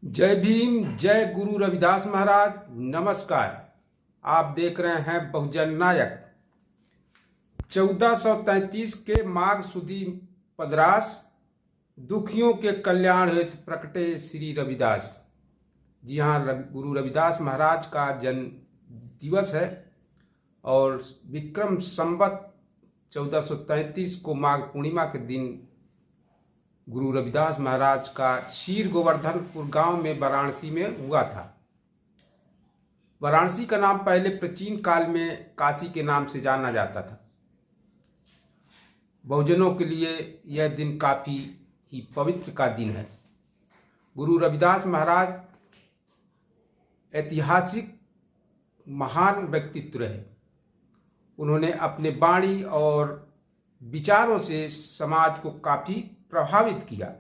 जय भीम, जय गुरु रविदास महाराज। नमस्कार। आप देख रहे हैं बहुजन नायक। 1433 के माघ सुदी पदरास दुखियों के कल्याण हेतु प्रकटे श्री रविदास। जी हाँ, गुरु रविदास महाराज का जन्म दिवस है और विक्रम संवत 1433 को माघ पूर्णिमा के दिन गुरु रविदास महाराज का शीर गोवर्धनपुर गांव में वाराणसी में हुआ था। वाराणसी का नाम पहले प्राचीन काल में काशी के नाम से जाना जाता था। बहुजनों के लिए यह दिन काफी ही पवित्र का दिन है। गुरु रविदास महाराज ऐतिहासिक महान व्यक्तित्व रहे। उन्होंने अपने वाणी और विचारों से समाज को काफी प्रभावित किया।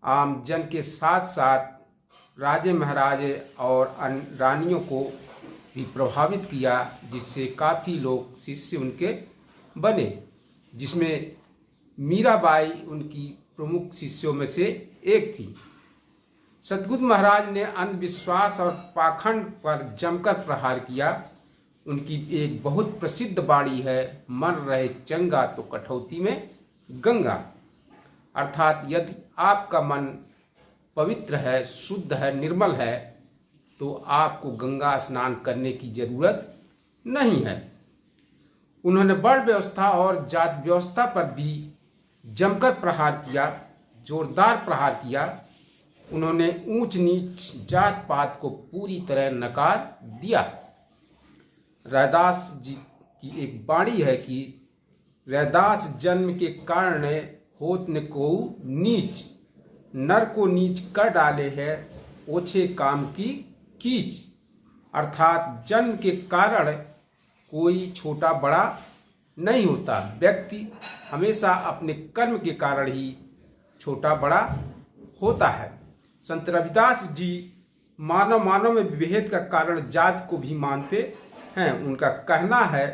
आम जन के साथ साथ राजे महाराजे और रानियों को भी प्रभावित किया, जिससे काफ़ी लोग शिष्य उनके बने, जिसमें मीराबाई उनकी प्रमुख शिष्यों में से एक थी। सतगुरु महाराज ने अंधविश्वास और पाखंड पर जमकर प्रहार किया। उनकी एक बहुत प्रसिद्ध वाणी है, मन रहे चंगा तो कठौती में गंगा। अर्थात यदि आपका मन पवित्र है, शुद्ध है, निर्मल है, तो आपको गंगा स्नान करने की जरूरत नहीं है। उन्होंने वर्ण व्यवस्था और जात व्यवस्था पर भी जमकर प्रहार किया, जोरदार प्रहार किया। उन्होंने ऊंच नीच जात पात को पूरी तरह नकार दिया। रैदास जी की एक वाणी है कि रैदास जन्म के कारण होत न को नीच, नर को नीच कर डाले है ओछे काम की कीच। अर्थात जन्म के कारण कोई छोटा बड़ा नहीं होता। व्यक्ति हमेशा अपने कर्म के कारण ही छोटा बड़ा होता है। संत रविदास जी मानव में विभेद का कारण जात को भी मानते हैं। उनका कहना है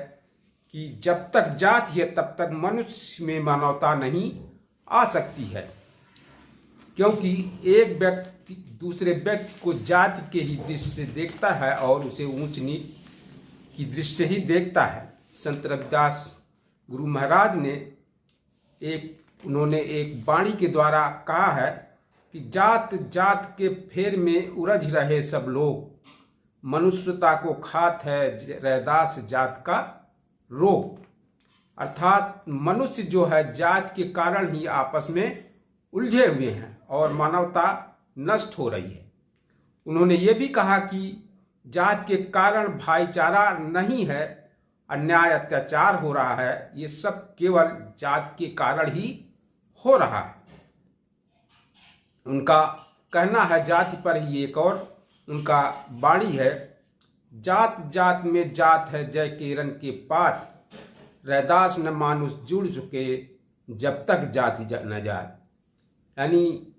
कि जब तक जात है तब तक मनुष्य में मानवता नहीं आ सकती है, क्योंकि एक व्यक्ति दूसरे व्यक्ति को जाति के ही दृष्टि से देखता है और उसे ऊंच नीच की दृष्टि से ही देखता है। संत रविदास गुरु महाराज ने उन्होंने एक वाणी के द्वारा कहा है कि जात जात के फेर में उलझ रहे सब लोग, मनुष्यता को खात है रैदास जात का रोग। अर्थात मनुष्य जो है जात के कारण ही आपस में उलझे हुए हैं और मानवता नष्ट हो रही है। उन्होंने ये भी कहा कि जात के कारण भाईचारा नहीं है, अन्याय अत्याचार हो रहा है, ये सब केवल जात के कारण ही हो रहा है। उनका कहना है जाति पर ही एक और उनका वाणी है, जात जात में जात है जय केरन के पात, रैदास न मानुष जुड़ चुके जब तक जाति न जात। यानी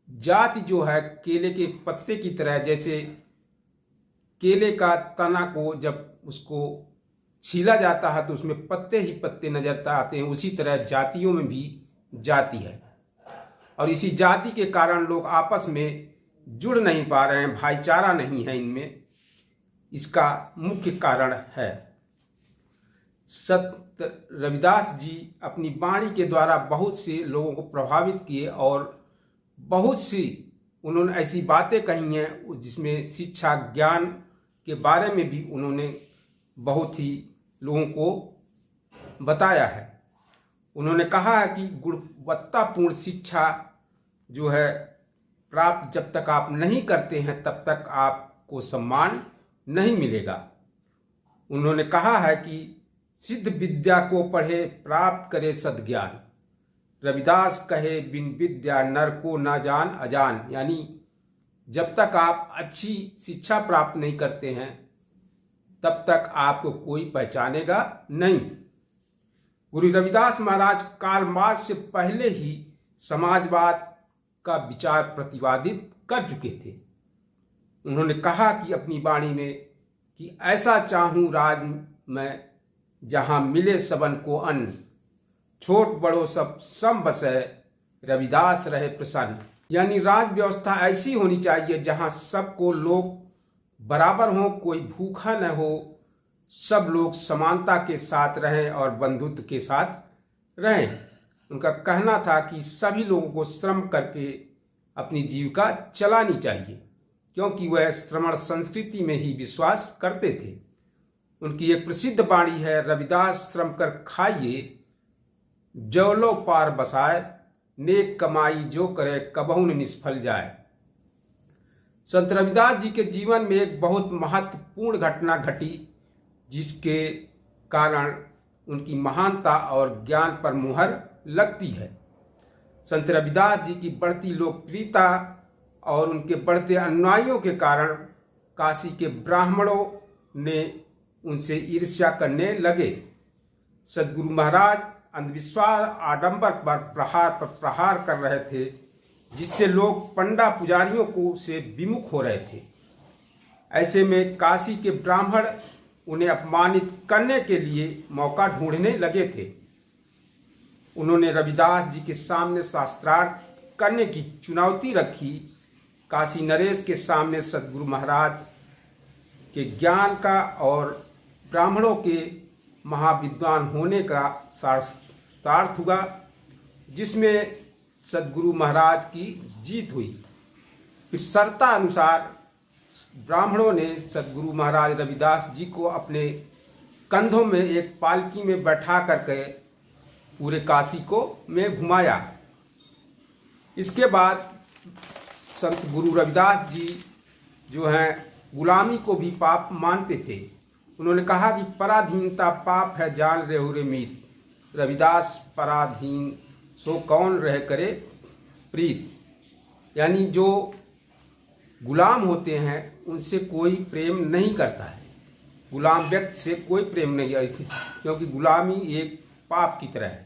जाति जो है केले के पत्ते की तरह, जैसे केले का तना को जब उसको छीला जाता है तो उसमें पत्ते ही पत्ते नजर आते हैं, उसी तरह जातियों में भी जाति है और इसी जाति के कारण लोग आपस में जुड़ नहीं पा रहे हैं, भाईचारा नहीं है इनमें। इसका मुख्य कारण है। संत रविदास जी अपनी वाणी के द्वारा बहुत से लोगों को प्रभावित किए और बहुत सी उन्होंने ऐसी बातें कही हैं जिसमें शिक्षा ज्ञान के बारे में भी उन्होंने बहुत ही लोगों को बताया है। उन्होंने कहा है कि गुणवत्तापूर्ण शिक्षा जो है प्राप्त जब तक आप नहीं करते हैं तब तक आपको सम्मान नहीं मिलेगा। उन्होंने कहा है कि सिद्ध विद्या को पढ़े प्राप्त करे सद्ज्ञान, रविदास कहे बिन विद्या नर को ना जान अजान। यानी जब तक आप अच्छी शिक्षा प्राप्त नहीं करते हैं तब तक आपको कोई पहचानेगा नहीं। गुरु रविदास महाराज कार्ल मार्क्स से पहले ही समाजवाद का विचार प्रतिपादित कर चुके थे। उन्होंने कहा कि अपनी वाणी में कि ऐसा चाहूं राज में जहां मिले सबन को अन्न, छोट बड़ो सब सम बसे रविदास रहे प्रसन्न। यानी राज व्यवस्था ऐसी होनी चाहिए जहां सबको लोग बराबर हों, कोई भूखा न हो, सब लोग समानता के साथ रहें और बंधुत्व के साथ रहें। उनका कहना था कि सभी लोगों को श्रम करके अपनी जीविका चलानी चाहिए, क्योंकि वह श्रमण संस्कृति में ही विश्वास करते थे। उनकी एक प्रसिद्ध वाणी है, रविदास श्रम कर खाइए, जौलो पार बसाए, नेक कमाई जो करे कबहू न निष्फल जाए। संत रविदास जी के जीवन में एक बहुत महत्वपूर्ण घटना घटी, जिसके कारण उनकी महानता और ज्ञान पर मुहर लगती है। संत रविदास जी की बढ़ती लोकप्रियता और उनके बढ़ते अनुयायियों के कारण काशी के ब्राह्मणों ने उनसे ईर्ष्या करने लगे। सद्गुरु महाराज अंधविश्वास आडंबर पर प्रहार कर रहे थे, जिससे लोग पंडा पुजारियों को से विमुख हो रहे थे। ऐसे में काशी के ब्राह्मण उन्हें अपमानित करने के लिए मौका ढूंढने लगे थे। उन्होंने रविदास जी के सामने शास्त्रार्थ करने की चुनौती रखी। काशी नरेश के सामने सद्गुरु महाराज के ज्ञान का और ब्राह्मणों के महाविद्वान होने का सार्थक हुआ, जिसमें सद्गुरु महाराज की जीत हुई। फिर शर्ता अनुसार ब्राह्मणों ने सद्गुरु महाराज रविदास जी को अपने कंधों में एक पालकी में बैठा करके पूरे काशी को में घुमाया। इसके बाद संत गुरु रविदास जी जो हैं गुलामी को भी पाप मानते थे। उन्होंने कहा कि पराधीनता पाप है, जान रेहु रे मीत, रविदास पराधीन सो कौन रह करे प्रीत। यानी जो गुलाम होते हैं उनसे कोई प्रेम नहीं करता है, गुलाम व्यक्ति से कोई प्रेम नहीं है, क्योंकि गुलामी एक पाप की तरह है।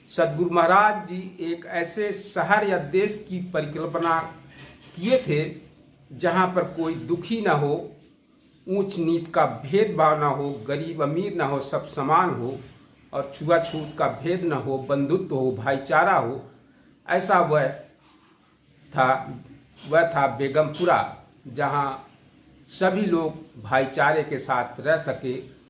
सद्गुरु महाराज जी एक ऐसे शहर या देश की परिकल्पना किए थे जहाँ पर कोई दुखी ना हो, ऊंच नीच का भेदभाव ना हो, गरीब अमीर ना हो, सब समान हो, और छुआछूत का भेद ना हो, बंधुत्व हो, भाईचारा हो। ऐसा वह था बेगमपुरा, जहाँ सभी लोग भाईचारे के साथ रह सके